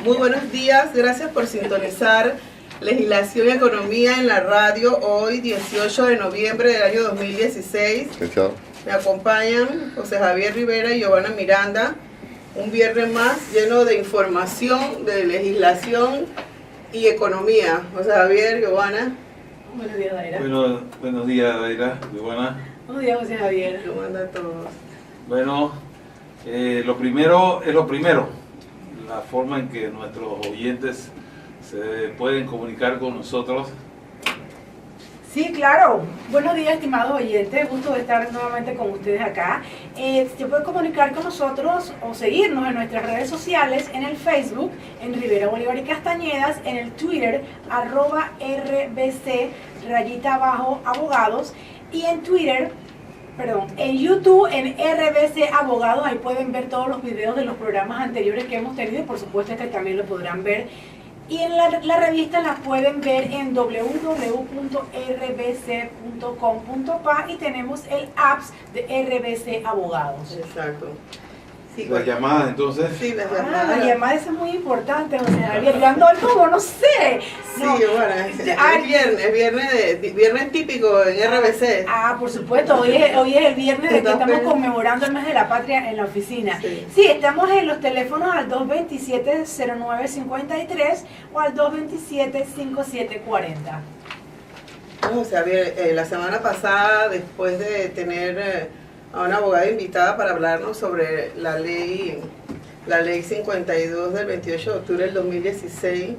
Muy buenos días, gracias por sintonizar Legislación y Economía en la radio hoy 18 de noviembre del año 2016. Chao. Me acompañan José Javier Rivera y Giovanna Miranda. Un viernes más lleno de información, de legislación y economía. José Javier, Giovanna. Buenos días, Daira. Buenos días, Daira, Giovanna. Buenos días, José Javier. ¿Cómo andan todos? Bueno, lo primero es lo primero. La forma en que nuestros oyentes se pueden comunicar con nosotros. Sí, claro. Buenos días, estimados oyentes. Gusto de estar nuevamente con ustedes acá. Se puede comunicar con nosotros o seguirnos en nuestras redes sociales, en el Facebook, en Rivera Bolívar y Castañedas, en el Twitter, @RBC_abogados, y en en YouTube, en RBC Abogados. Ahí pueden ver todos los videos de los programas anteriores que hemos tenido y por supuesto que también lo podrán ver. Y en la revista la pueden ver en www.rbc.com.pa y tenemos el apps de RBC Abogados. Exacto. Sí, Las llamadas, entonces. Sí, las llamadas. La llamada esa es muy importante, José Javier. Yo ando al tubo, no sé. Sí, bueno, es viernes típico en RBC. Por supuesto, hoy es el viernes de que estamos conmemorando el mes de la patria en la oficina. Sí, estamos en los teléfonos al 227-0953 o al 227-5740. O sea, la semana pasada, después de tener a una abogada invitada para hablarnos sobre la ley 52 del 28 de octubre del 2016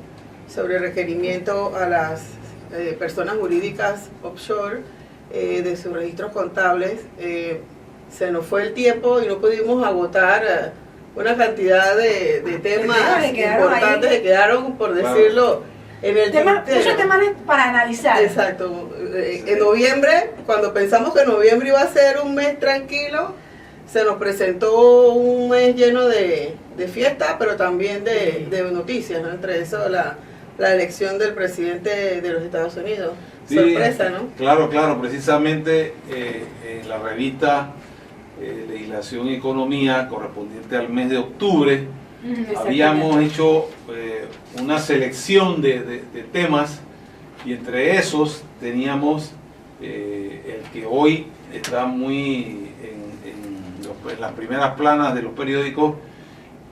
sobre requerimiento a las personas jurídicas offshore de sus registros contables, se nos fue el tiempo y no pudimos agotar una cantidad de temas importantes que quedaron, por decirlo, en el muchos temas para analizar. Exacto. En noviembre, cuando pensamos que noviembre iba a ser un mes tranquilo, se nos presentó un mes lleno de fiesta, pero también de noticias, ¿no? Entre eso la elección del presidente de los Estados Unidos. Sí, sorpresa, ¿no? Claro, precisamente en la revista Legislación y Economía, correspondiente al mes de octubre, habíamos hecho una selección de temas, y entre esos teníamos el que hoy está muy en las primeras planas de los periódicos,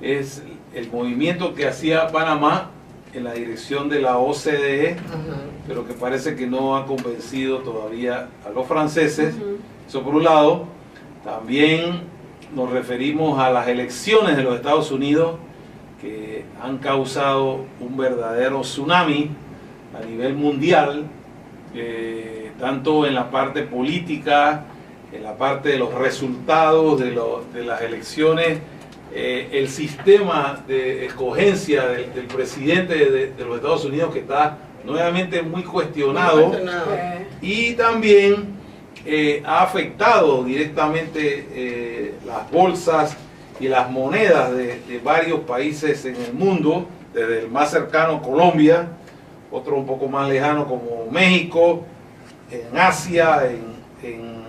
es el movimiento que hacía Panamá en la dirección de la OCDE, pero que parece que no ha convencido todavía a los franceses. Eso por un lado. También nos referimos a las elecciones de los Estados Unidos, que han causado un verdadero tsunami a nivel mundial, tanto en la parte política, en la parte de los resultados de las elecciones, el sistema de escogencia del presidente de los Estados Unidos, que está nuevamente muy cuestionado. Y también ha afectado directamente las bolsas y las monedas de varios países en el mundo, desde el más cercano, Colombia, otro un poco más lejano como México, en Asia, en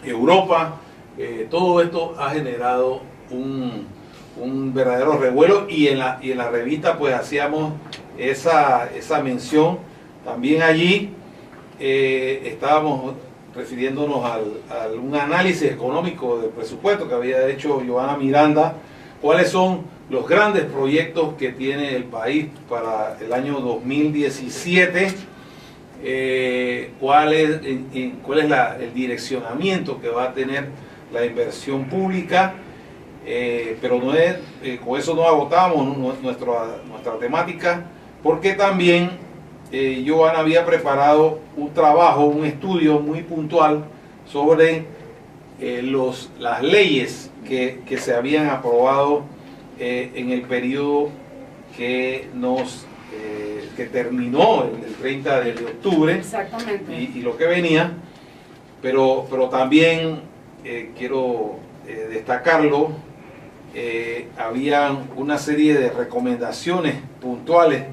Europa. Todo esto ha generado un verdadero revuelo, y en la revista pues hacíamos esa mención. También allí estábamos refiriéndonos a un análisis económico del presupuesto que había hecho Giovanna Miranda, cuáles son los grandes proyectos que tiene el país para el año 2017, cuál es el direccionamiento que va a tener la inversión pública, pero con eso no agotamos nuestra temática, porque también Giovanna había preparado un trabajo, un estudio muy puntual sobre las leyes que se habían aprobado en el periodo que terminó el 30 de octubre. Exactamente. Y lo que venía, pero también quiero destacarlo, había una serie de recomendaciones puntuales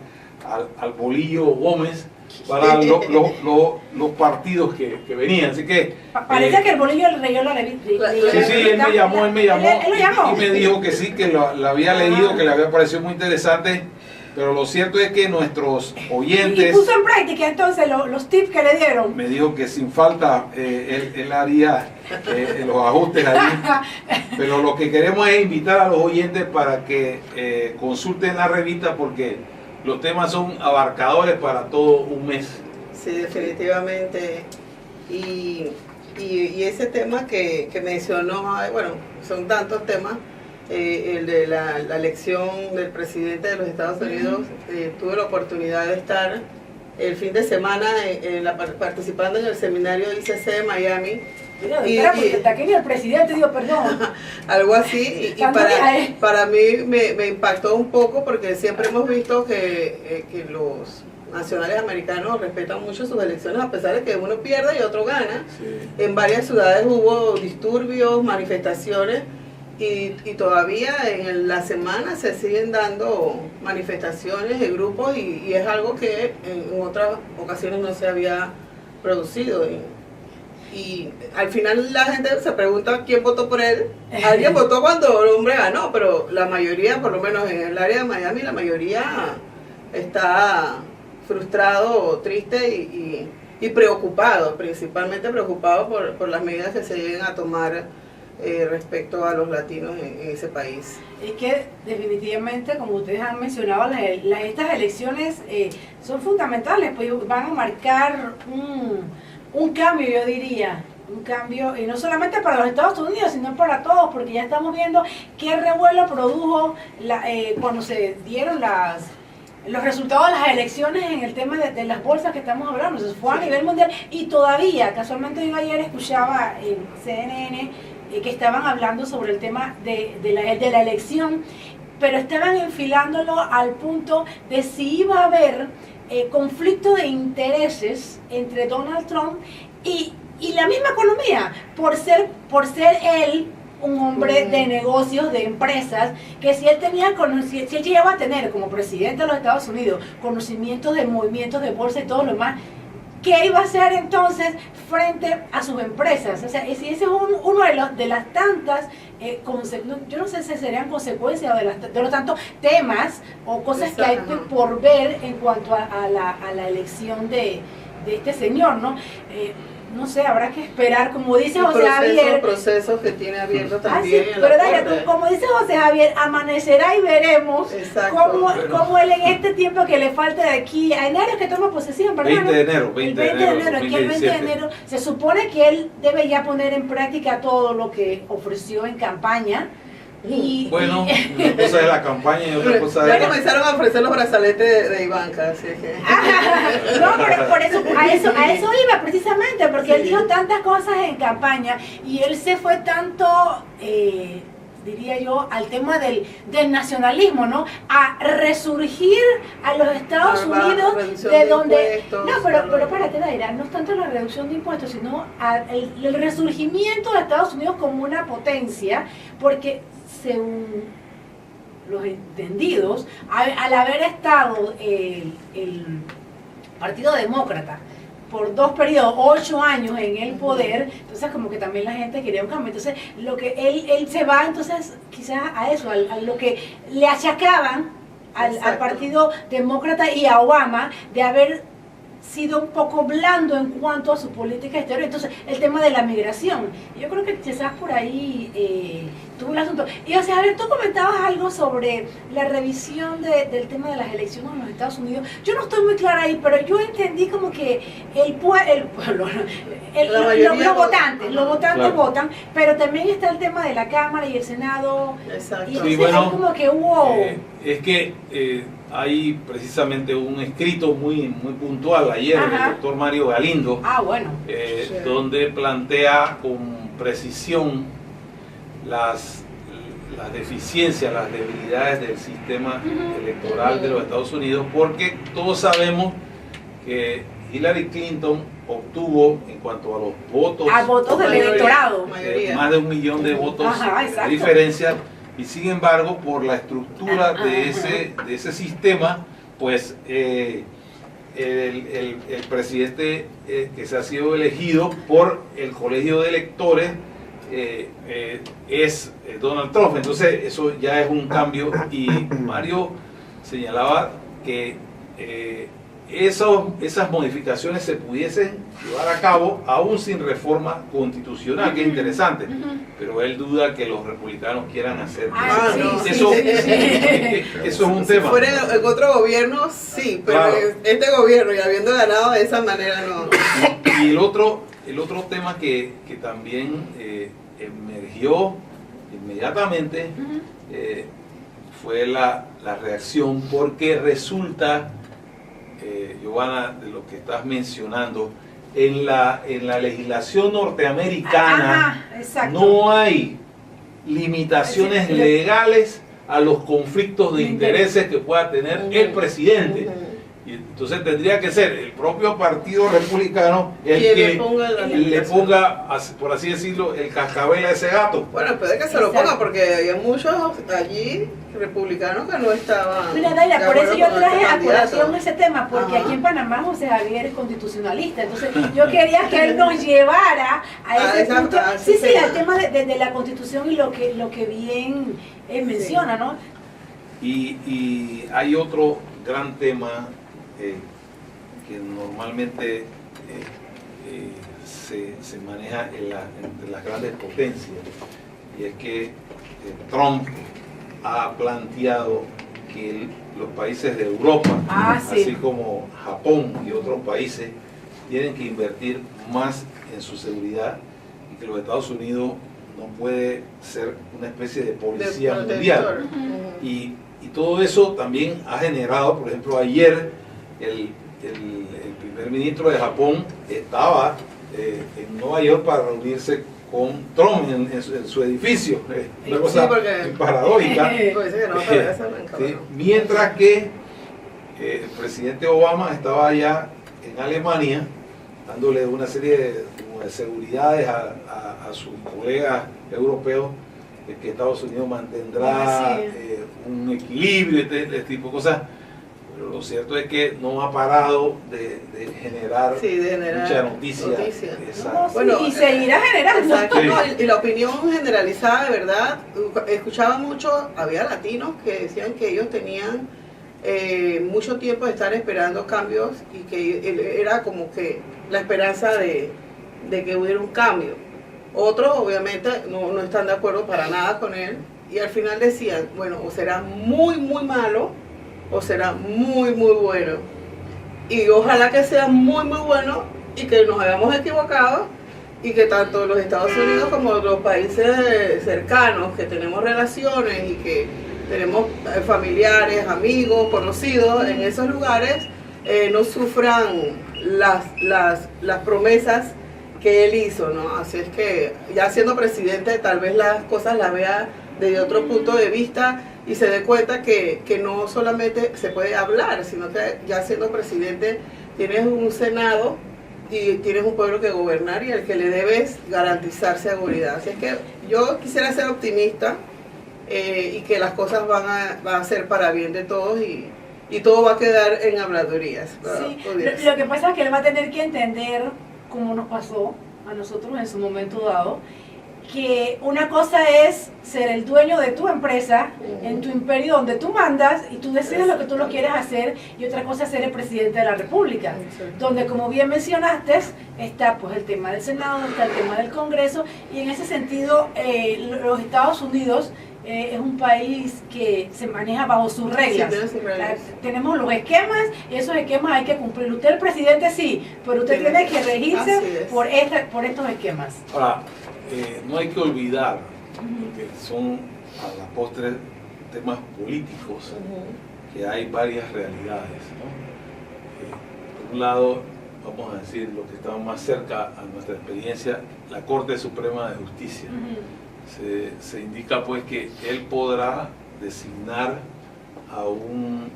al Bolillo Gómez, para los partidos que venían. Así que parece que el bolillo le leyó la revista. Sí, él me llamó ¿Él lo llamó? y me dijo que sí, que lo había leído, que le había parecido muy interesante, pero lo cierto es que nuestros oyentes... Y puso en práctica entonces los tips que le dieron. Me dijo que sin falta él haría los ajustes ahí, pero lo que queremos es invitar a los oyentes para que consulten la revista, porque los temas son abarcadores para todo un mes. Sí, definitivamente. Y ese tema que mencionó, bueno, son tantos temas, el de la elección del presidente de los Estados Unidos. Tuve la oportunidad de estar el fin de semana participando en el seminario ICC de Miami. Porque está aquí el presidente, digo, perdón. Algo así, y para mí me impactó un poco, porque siempre hemos visto que los nacionales americanos respetan mucho sus elecciones, a pesar de que uno pierde y otro gana. Sí. En varias ciudades hubo disturbios, manifestaciones, y todavía en la semana se siguen dando manifestaciones de grupos, y es algo que en otras ocasiones no se había producido. Y al final la gente se pregunta quién votó por él. Alguien votó cuando el hombre ganó, pero la mayoría, por lo menos en el área de Miami, la mayoría está frustrado, triste y preocupado, principalmente preocupado por las medidas que se lleguen a tomar respecto a los latinos en ese país. Es que definitivamente, como ustedes han mencionado, estas elecciones son fundamentales, pues van a marcar un cambio, yo diría, un cambio, y no solamente para los Estados Unidos, sino para todos, porque ya estamos viendo qué revuelo produjo cuando se dieron los resultados de las elecciones en el tema de las bolsas que estamos hablando. Eso fue a nivel mundial, y todavía, casualmente yo ayer escuchaba en CNN que estaban hablando sobre el tema de la elección, pero estaban enfilándolo al punto de si iba a haber conflicto de intereses entre Donald Trump y la misma economía, por ser él un hombre de negocios, de empresas, que si él llegaba a tener como presidente de los Estados Unidos conocimientos de movimientos de bolsa y todo lo demás, ¿qué iba a hacer entonces frente a sus empresas? O sea, si ese es uno de las tantas, yo no sé si serían consecuencias de los tantos temas o cosas que hay por ver en cuanto a la elección de este señor, ¿no? No sé, habrá que esperar, como dice José Javier. Procesos que tiene abierto también. Sí, pero Daria, como dice José Javier, amanecerá y veremos cómo él en este tiempo que le falta de aquí a enero, que toma posesión, ¿verdad? 20 de enero. El 20 de enero se supone que él debe ya poner en práctica todo lo que ofreció en campaña. Bueno, una cosa es la campaña y otra cosa es... Ya comenzaron a ofrecer los brazaletes de Ivanka, así que... No, por eso, a eso iba precisamente, porque él dijo tantas cosas en campaña, y él se fue tanto, diría yo, al tema del nacionalismo, ¿no? A resurgir a los Estados Unidos de donde... No, pero espérate, Daira, no es tanto la reducción de impuestos, sino el resurgimiento de Estados Unidos como una potencia, porque según los entendidos, al haber estado el Partido Demócrata por 2 periodos, 8 años en el poder, entonces como que también la gente quería un cambio. Entonces lo que él se va entonces quizás a eso, a lo que le achacaban al Partido Demócrata y a Obama de haber sido un poco blando en cuanto a su política exterior. Entonces el tema de la migración, yo creo que quizás por ahí tuvo el asunto. Y o sea, a ver, tú comentabas algo sobre la revisión del tema de las elecciones en los Estados Unidos. Yo no estoy muy clara ahí, pero yo entendí como que los votantes votan, pero también está el tema de la Cámara y el Senado. Exacto. Y sí, bueno, como que hubo... es que hay precisamente un escrito muy puntual ayer del doctor Mario Galindo, donde plantea con precisión las deficiencias, las debilidades del sistema electoral de los Estados Unidos, porque todos sabemos que Hillary Clinton obtuvo, en cuanto a los votos del electorado, más de 1 millón de votos de diferencia. Y sin embargo, por la estructura de ese sistema, pues el presidente que se ha sido elegido por el colegio de electores es Donald Trump. Entonces eso ya es un cambio, y Mario señalaba que esas modificaciones se pudiesen llevar a cabo aún sin reforma constitucional, que es interesante, pero él duda que los republicanos quieran hacer eso. Eso es un tema. Si fuera en otro gobierno, sí, pero claro, este gobierno, y habiendo ganado de esa manera, no. Y el otro tema que también emergió inmediatamente fue la reacción, porque resulta, Giovanna, de lo que estás mencionando, en la legislación norteamericana no hay limitaciones legales a los conflictos de intereses que pueda tener el presidente. Y entonces tendría que ser el propio Partido Republicano el que le ponga, por así decirlo, el cascabel a ese gato. Bueno, puede que se lo ponga, porque había muchos allí republicanos que no estaban. Mira, Daira, por eso yo traje a colación ese tema, porque aquí en Panamá José Javier es constitucionalista, entonces yo quería que él nos llevara a ese punto, al tema de la Constitución y lo que bien menciona, ¿no? Y hay otro gran tema que normalmente se maneja entre las grandes potencias, y es que Trump ha planteado que los países de Europa, así como Japón y otros países, tienen que invertir más en su seguridad, y que los Estados Unidos no puede ser una especie de policía mundial. Y todo eso también ha generado, por ejemplo, ayer el primer ministro de Japón estaba en Nueva York para reunirse con Trump en su edificio, una cosa paradójica. Mientras que el presidente Obama estaba allá en Alemania dándole una serie de seguridades a sus colegas europeos, que Estados Unidos mantendrá un equilibrio, este tipo de cosas. Pero lo cierto es que no ha parado de generar mucha noticia. Bueno, y seguirá generando. Y la opinión generalizada, de verdad, escuchaba mucho, había latinos que decían que ellos tenían mucho tiempo de estar esperando cambios, y que era como que la esperanza de que hubiera un cambio. Otros obviamente no están de acuerdo para nada con él, y al final decían, bueno, o será muy muy malo o será muy muy bueno, y ojalá que sea muy muy bueno y que nos hayamos equivocado, y que tanto los Estados Unidos como los países cercanos que tenemos relaciones y que tenemos familiares, amigos, conocidos en esos lugares, no sufran las promesas que él hizo, ¿no? Así es que ya siendo presidente tal vez las cosas las vea desde otro punto de vista y se dé cuenta que no solamente se puede hablar, sino que ya siendo presidente tienes un Senado y tienes un pueblo que gobernar, y al que le debes garantizar seguridad. Así es que yo quisiera ser optimista, y que las cosas van a ser para bien de todos, y todo va a quedar en habladurías. Sí, lo que pasa es que él va a tener que entender, como nos pasó a nosotros en su momento dado, que una cosa es ser el dueño de tu empresa, en tu imperio donde tú mandas y tú decides lo que tú lo quieres hacer, y otra cosa es ser el presidente de la República, donde, como bien mencionaste, está pues el tema del Senado, está el tema del Congreso, y en ese sentido los Estados Unidos es un país que se maneja bajo sus reglas. Tenemos los esquemas, y esos esquemas hay que cumplir. Usted, el presidente, sí, pero usted tiene que regirse por estos esquemas. Ahora, no hay que olvidar que son a la postre temas políticos, que hay varias realidades, ¿no? Por un lado, vamos a decir, lo que está más cerca a nuestra experiencia, la Corte Suprema de Justicia. Se indica pues que él podrá designar a un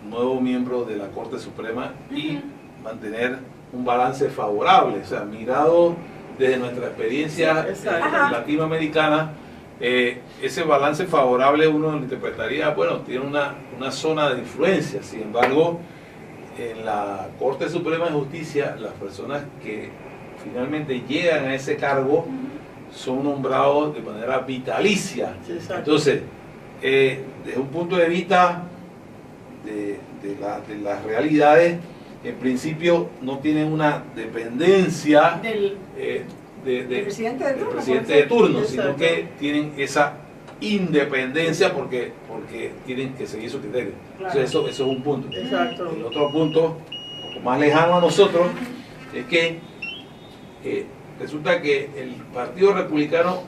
nuevo miembro de la Corte Suprema y mantener un balance favorable, o sea, mirado desde nuestra experiencia latinoamericana, ese balance favorable uno lo interpretaría, bueno, tiene una zona de influencia. Sin embargo, en la Corte Suprema de Justicia, las personas que finalmente llegan a ese cargo son nombrados de manera vitalicia. Sí, exacto. Entonces, desde un punto de vista de las realidades, en principio no tienen una dependencia del presidente de turno, del presidente de turno, Exacto. sino que tienen esa independencia porque tienen que seguir su criterio. Claro. Entonces, eso es un punto. Exacto. El otro punto, un poco más lejano a nosotros, es que resulta que el Partido Republicano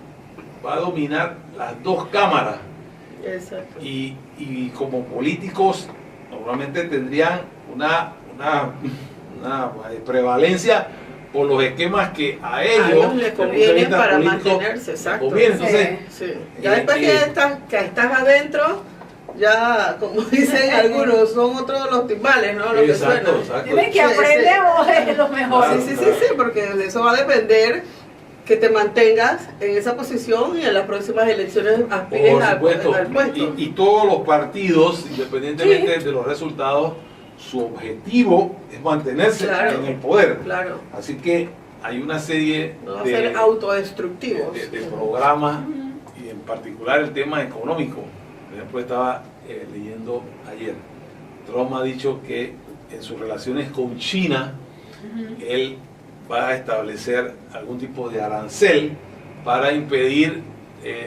va a dominar las dos cámaras Exacto. y como políticos normalmente tendrían una prevalencia por los esquemas que a ellos les desde un punto de conviene vista para político, mantenerse, les exacto. conviene. Entonces, Sí. Ya después que estás adentro, ya como dicen algunos, son otros los timbales, ¿no? Los que exacto, suenan. exacto. Tienen que Sí, aprender sí. los mejores. Sí, porque de eso va a depender que te mantengas en esa posición y en las próximas elecciones aspires Por al supuesto, puesto. y todos los partidos, independientemente de los resultados, su objetivo es mantenerse Claro. en el poder. Claro, Así que hay una serie no va a ser autodestructivos. de programas, y en particular el tema económico. Por ejemplo, estaba leyendo ayer, Trump ha dicho que en sus relaciones con China, él va a establecer algún tipo de arancel para impedir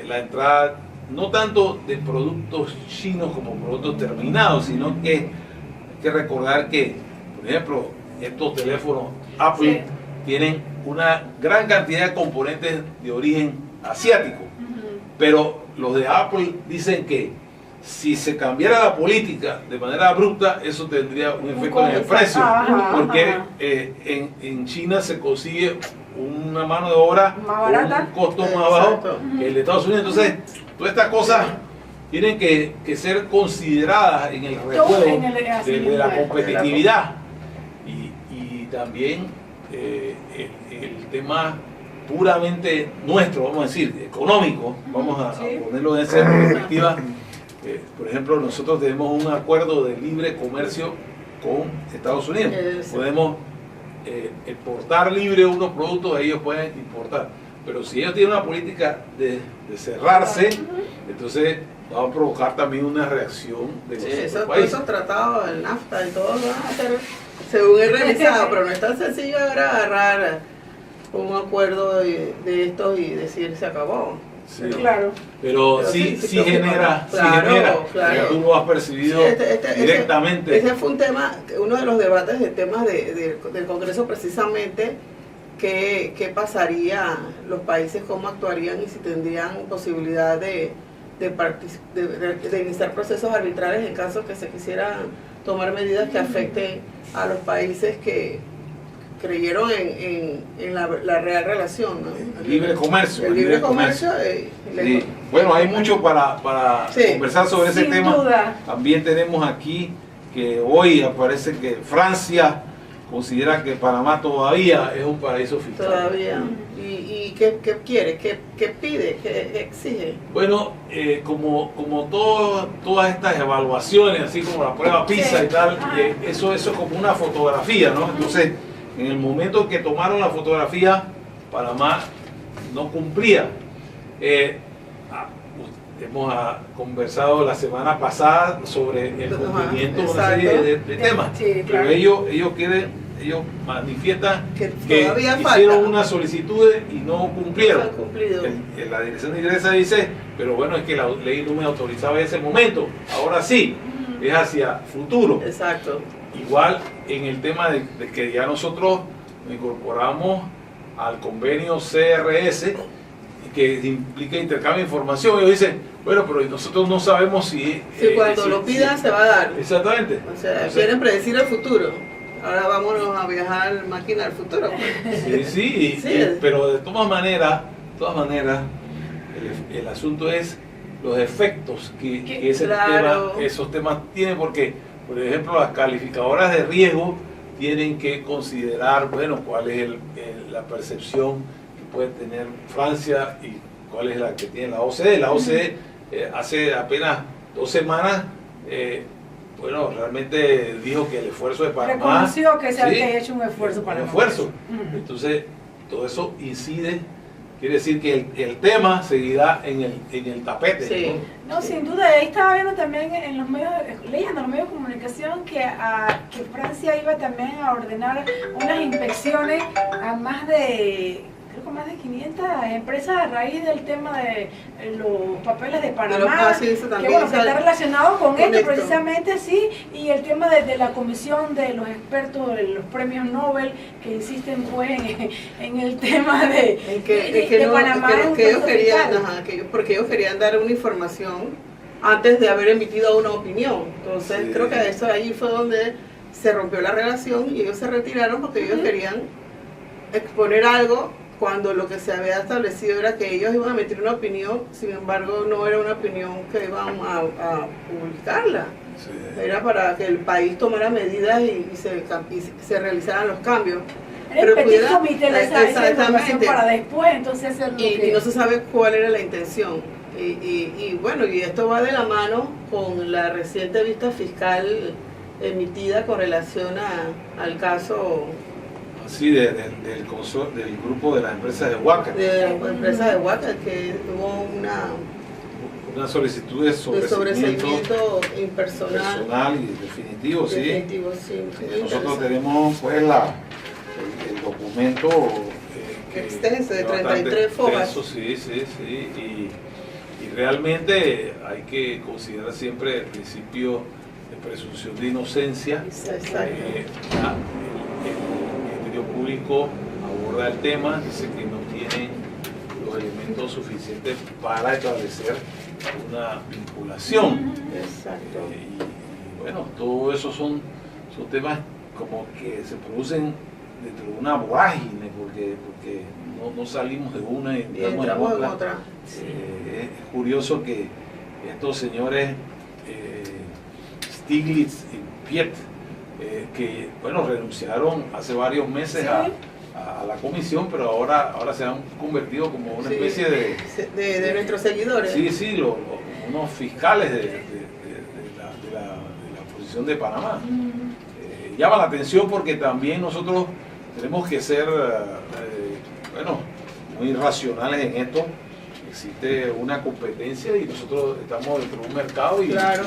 la entrada no tanto de productos chinos como productos terminados, sino que hay que recordar que, por ejemplo, estos teléfonos Apple tienen una gran cantidad de componentes de origen asiático, pero los de Apple dicen que si se cambiara la política de manera abrupta, eso tendría un efecto en el precio, porque en China se consigue una mano de obra más barata, con un costo más bajo Exacto. que el de Estados Unidos. Entonces, todas estas cosas tienen que ser consideradas en el rejuego de la competitividad y también el tema puramente nuestro, vamos a decir, económico, vamos a ponerlo en esa perspectiva. Por ejemplo, nosotros tenemos un acuerdo de libre comercio con Estados Unidos. Podemos exportar libre unos productos, ellos pueden importar. Pero si ellos tienen una política de cerrarse, entonces va a provocar también una reacción de los otros Todos países. esos tratados, el NAFTA y todo lo van a hacer según he revisado, pero no es tan sencillo ahora agarrar un acuerdo de estos y decir se acabó. Sí. Claro. Pero sí genera, claro. tú lo has percibido directamente. Ese fue un tema, uno de los debates de temas del Congreso precisamente, qué pasaría los países, cómo actuarían y si tendrían posibilidad de iniciar procesos arbitrales en caso que se quisieran tomar medidas que afecten a los países que creyeron en la real relación, ¿no? El libre comercio. El libre comercio. Sí. Bueno, hay mucho para conversar sobre ese Sin tema. duda. También tenemos aquí que hoy aparece que Francia considera que Panamá todavía es un paraíso fiscal. Todavía. ¿Y qué quiere? ¿Qué pide? ¿Qué exige? Bueno, como todas estas evaluaciones, así como la prueba PISA y tal, eso es como una fotografía, ¿no? Entonces, en el momento que tomaron la fotografía, Panamá no cumplía. Hemos conversado la semana pasada sobre el cumplimiento de una serie de temas, Sí, claro. pero ellos manifiestan Que que todavía hicieron falta. una solicitud y no cumplieron. No han cumplido. La dirección de ingresos dice, pero bueno, es que la ley no me autorizaba en ese momento, ahora sí, es hacia futuro. Exacto. Igual en el tema de que ya nosotros nos incorporamos al convenio CRS, que implica intercambio de información. Ellos dicen, bueno, pero nosotros no sabemos si Cuando lo pidan se va a dar. Exactamente. O sea, Entonces, quieren predecir el futuro. Ahora vámonos a viajar máquina al futuro. sí, pero de todas maneras, el asunto es los efectos que esos temas tienen, porque, por ejemplo, las calificadoras de riesgo tienen que considerar, bueno, cuál es la percepción que puede tener Francia y cuál es la que tiene la OCDE. La OCDE hace apenas 2 semanas bueno, realmente dijo que el esfuerzo de Panamá... Reconoció que se sí, había hecho un esfuerzo para un esfuerzo. Entonces, todo eso incide, quiere decir que el tema seguirá en el tapete. Sí. No, sin duda, ahí estaba viendo también en los medios, leyendo en los medios de comunicación que Francia iba también a ordenar unas inspecciones a más de 500 empresas a raíz del tema de los papeles de Panamá, sí, eso también, que, bueno, que está relacionado con esto precisamente, sí, y el tema de la comisión de los expertos de los premios Nobel que insisten pues en el tema de Panamá. Porque ellos querían dar una información antes de haber emitido una opinión. Entonces sí, creo que eso ahí fue donde se rompió la relación y ellos se retiraron porque ellos querían exponer algo cuando lo que se había establecido era que ellos iban a emitir una opinión, sin embargo no era una opinión que iban a publicarla. Sí. Era para que el país tomara medidas y se realizaran los cambios. El petit comité de esa información para después entonces hacerlo. Y no se sabe cuál era la intención. Y bueno, y esto va de la mano con la reciente vista fiscal emitida con relación al caso... Sí, del grupo de las empresas de Huácar. De las empresas de Huácar, que hubo una solicitud de sobreseimiento impersonal y definitivo, sí. Nosotros sí. Tenemos pues el documento extenso de 33 fojas. Sí. Y realmente hay que considerar siempre el principio de presunción de inocencia. El público aborda el tema, dice que no tienen los elementos suficientes para establecer una vinculación. Exacto. Y bueno, todo eso son temas como que se producen dentro de una vorágine, porque no salimos de una y entramos en otra. Es curioso que estos señores Stiglitz y Piet, que bueno, renunciaron hace varios meses a la comisión, pero ahora se han convertido como una especie de nuestros seguidores. Sí, unos fiscales de la posición de Panamá. Llama la atención porque también nosotros tenemos que ser muy racionales en esto. Existe una competencia y nosotros estamos dentro de un mercado y claro.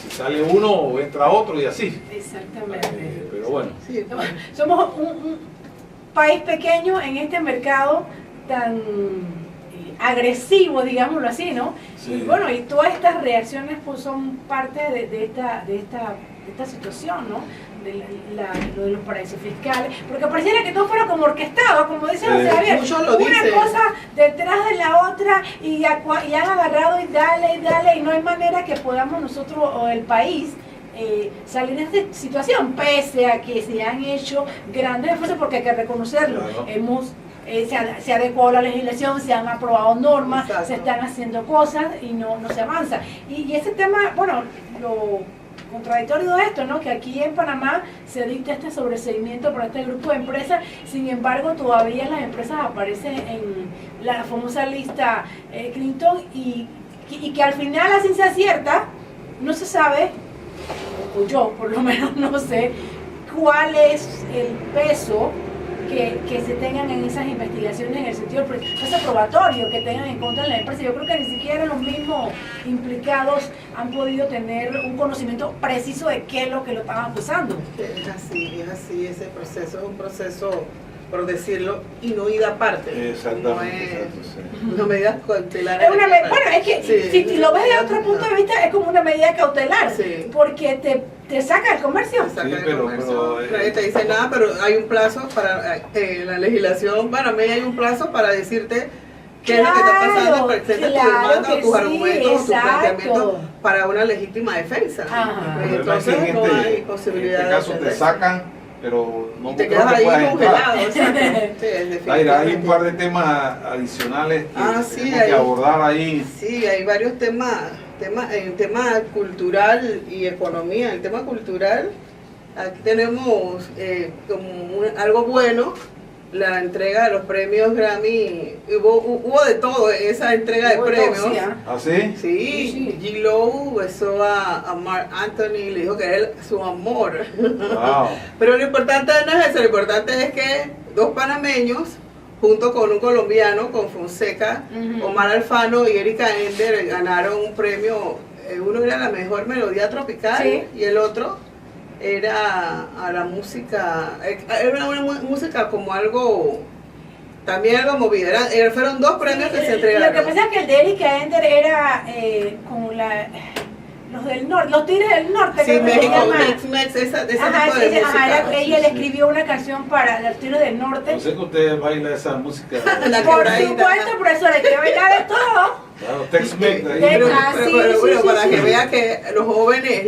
Si sale uno entra otro y así. Exactamente. Pero bueno. Sí. Somos un país pequeño en este mercado tan agresivo, digámoslo así, ¿no? Sí. Y bueno, y todas estas reacciones pues son parte de esta situación, ¿no? Lo de los paraísos fiscales, porque pareciera que todo fuera como orquestado, como dicen José Javier, una cosa detrás de la otra y han agarrado y dale, y no hay manera que podamos nosotros o el país salir de esta situación, pese a que se han hecho grandes esfuerzos, porque hay que reconocerlo. Claro. Se adecuó la legislación, se han aprobado normas, exacto, se están haciendo cosas y no se avanza. Y ese tema, bueno, lo contradictorio de esto, ¿no? Que aquí en Panamá se dicta este sobreseimiento para este grupo de empresas, sin embargo todavía las empresas aparecen en la famosa lista Clinton y que al final, a ciencia cierta, no se sabe, o yo por lo menos no sé, cuál es el peso que se tengan en esas investigaciones en el sentido del proceso probatorio que tengan en contra de la empresa. Yo creo que ni siquiera los mismos implicados han podido tener un conocimiento preciso de qué es lo que lo estaban acusando. Es así, ese proceso es un proceso, por decirlo, inuida aparte. Exactamente. No es una medida cautelar. Bueno, es que si lo ves de otro punto de vista, es como una medida cautelar, porque te saca el comercio. Nadie te dice nada, pero hay un plazo para la legislación. Para mí hay un plazo para decirte qué es lo que está pasando, presenta tu demanda, tus argumentos, tus planteamientos para una legítima defensa. Entonces no hay posibilidad. En este caso te sacan, pero no te quedas ahí congelado. Hay un par de temas adicionales que abordar ahí. Sí, hay varios temas. El tema cultural y economía. El tema cultural, aquí tenemos como algo bueno, la entrega de los premios Grammy, hubo de todo en esa entrega de premios. Sí, ¿ah? ¿Ah, sí? Sí, G-Lo besó a Marc Anthony y le dijo que era su amor. Wow. Pero lo importante no es eso, lo importante es que dos panameños, junto con un colombiano, con Fonseca, Omar Alfano y Erika Ender, ganaron un premio. Uno era la mejor melodía tropical, sí, y el otro era a la música, era una música como algo, también algo movida. Fueron dos premios que se entregaron. Lo que pasa es que el de Erika Ender era con los del norte, los Tigres del Norte. Sí, creo que se México, llama. Tex-Mex, ese tipo de Ella música. le escribió una canción para los Tigres del Norte. No sé que usted baila esa música. La Por quebradita. supuesto, profesor, hay que bailar de todo. Claro, Tex-Mex. ahí. Pero, sí, bueno, sí, para sí. que vea que los jóvenes,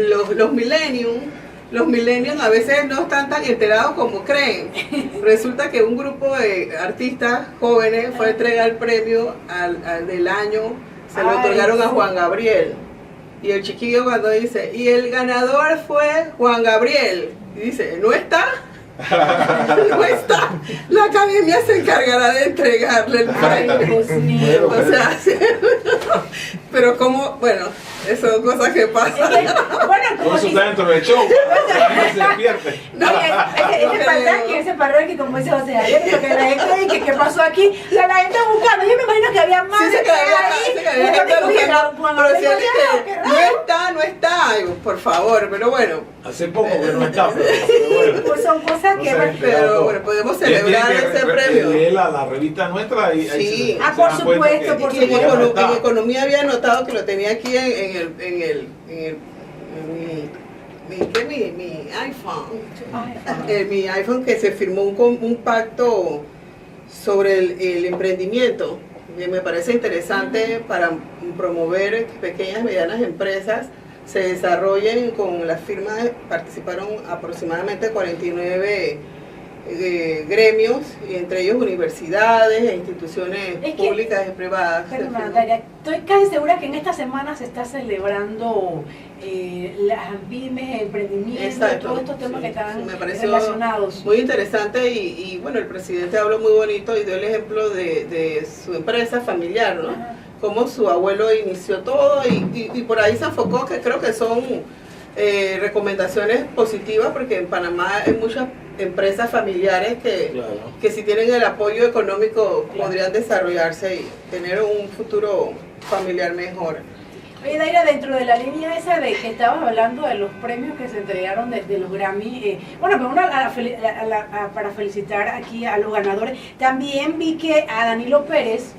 los millennials a veces no están tan enterados como creen. Resulta que un grupo de artistas jóvenes fue a entregar el premio al del año, se lo Ay, otorgaron a sí. Juan Gabriel. Y el chiquillo cuando dice, y el ganador fue Juan Gabriel, y dice, ¿no está? No está. La academia se encargará de entregarle el Ay, premio. Dios mío. O sea, sí. Pero como, bueno, eso son cosas que Es pasan. que, bueno, Todo como eso si... está dentro del show. Ahí se despierte. No, ese parrón que como dice José Javier, porque la gente dice ¿qué pasó aquí? O sea, la gente buscando, yo me imagino que había más Sí, de se quedaría gente buscando, pero si él dice, no está, ay, por favor, pero bueno. Hace poco que no está, pero bueno. Pues son cosas No que... se ha enterado. Pero bueno, podemos Tiene celebrar que ese premio. leer la revista nuestra y ahí Sí. Ah, se por dan cuenta supuesto, por Y en, supuesto. en economía había notado que lo tenía aquí en mi iPhone. Mi iPhone, que se firmó un pacto sobre el emprendimiento. Y me parece interesante para promover pequeñas y medianas empresas se desarrollen. Con las firmas participaron aproximadamente 49 gremios, y entre ellos universidades e instituciones Es que, públicas y privadas. Pero, Natalia, estoy casi segura que en esta semana se está celebrando las pymes, emprendimientos, Exacto. todos estos temas Sí, que están sí, me pareció relacionados. muy interesante y bueno, el presidente habló muy bonito y dio el ejemplo de su empresa familiar, ¿no? Ajá. Cómo su abuelo inició todo y por ahí se enfocó, que creo que son recomendaciones positivas, porque en Panamá hay muchas empresas familiares Claro. que si tienen el apoyo económico Claro. podrían desarrollarse y tener un futuro familiar mejor. Oye, Daira, dentro de la línea esa de que estabas hablando de los premios que se entregaron desde los Grammy, bueno, pero para felicitar aquí a los ganadores, también vi que a Danilo Pérez,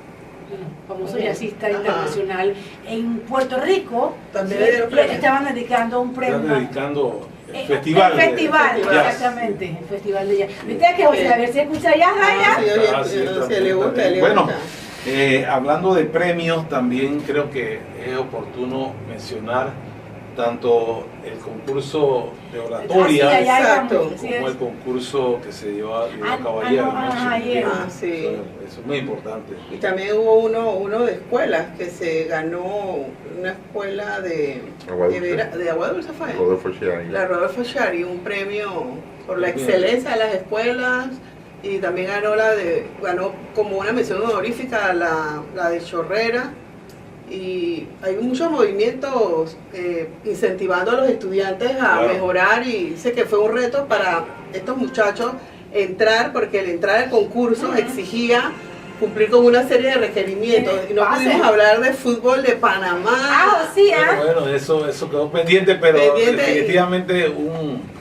famoso jazzista Ajá. internacional, en Puerto Rico, También le dieron premio. estaban dedicando un premio. Están dedicando el festival. El festival, de jazz. exactamente, el festival de jazz. ¿Viste que José Javier se escucha jazz, Daira? Sí, oye, Ah, sí, sí, le gusta, le Bueno, gusta. hablando de premios, también creo que es oportuno mencionar tanto el concurso de oratoria Ah, sí, allá Exacto. íbamos, así como es. el concurso que se llevó a Ah, cabo ayer. no, ¿no? ajá, ayer. Ah, sí. Eso es muy importante. Y también hubo uno de escuelas que se ganó, una escuela de Agua Dulce. de Agua Dulce, fue. Rodolfo Chiari. La Rodolfo Chari, un premio por la Bien. excelencia de las escuelas, y también ganó como una mención honorífica la de Chorrera. Y hay muchos movimientos incentivando a los estudiantes a Claro. mejorar, y dice que fue un reto para estos muchachos entrar, porque el entrar al concurso exigía cumplir con una serie de requerimientos, y no Pase. pudimos hablar de fútbol de Panamá. Ah, sí, Pero bueno, eso quedó pendiente, pero Pendiente. definitivamente un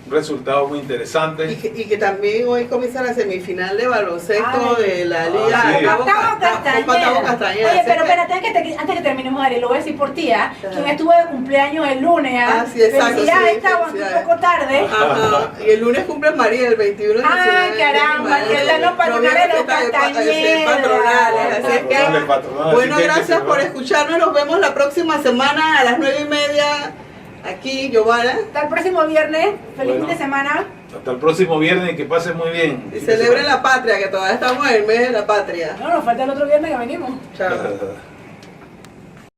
resultado muy interesante. Y que también hoy comienza la semifinal de baloncesto Ay. de la Ah, Liga sí. Gustavo Gustavo Castañeda. Castañeda. Oye, Así pero que- espérate, antes que terminemos, Ari, lo voy a decir por ti, ¿ah? Ajá. Quien estuvo de cumpleaños el lunes, ¿ah? Ah, sí, exacto, Felicidades, sí, estaba un felicidades. poco tarde. Ajá. Y el lunes cumple María, el 21 de Ay, diciembre. caramba, que están los patronales de los Castañeda. patronales. Así es Patronales, que, patronales, bueno, así que gracias por se- escucharnos. Nos vemos la próxima semana a las 9:30 aquí, Giovanna. Hasta el próximo viernes. Feliz Bueno. fin de semana. Hasta el próximo viernes y que pasen muy bien. Y celebren la patria, que todavía estamos en el mes de la patria. No, nos falta el otro viernes que venimos. Chao.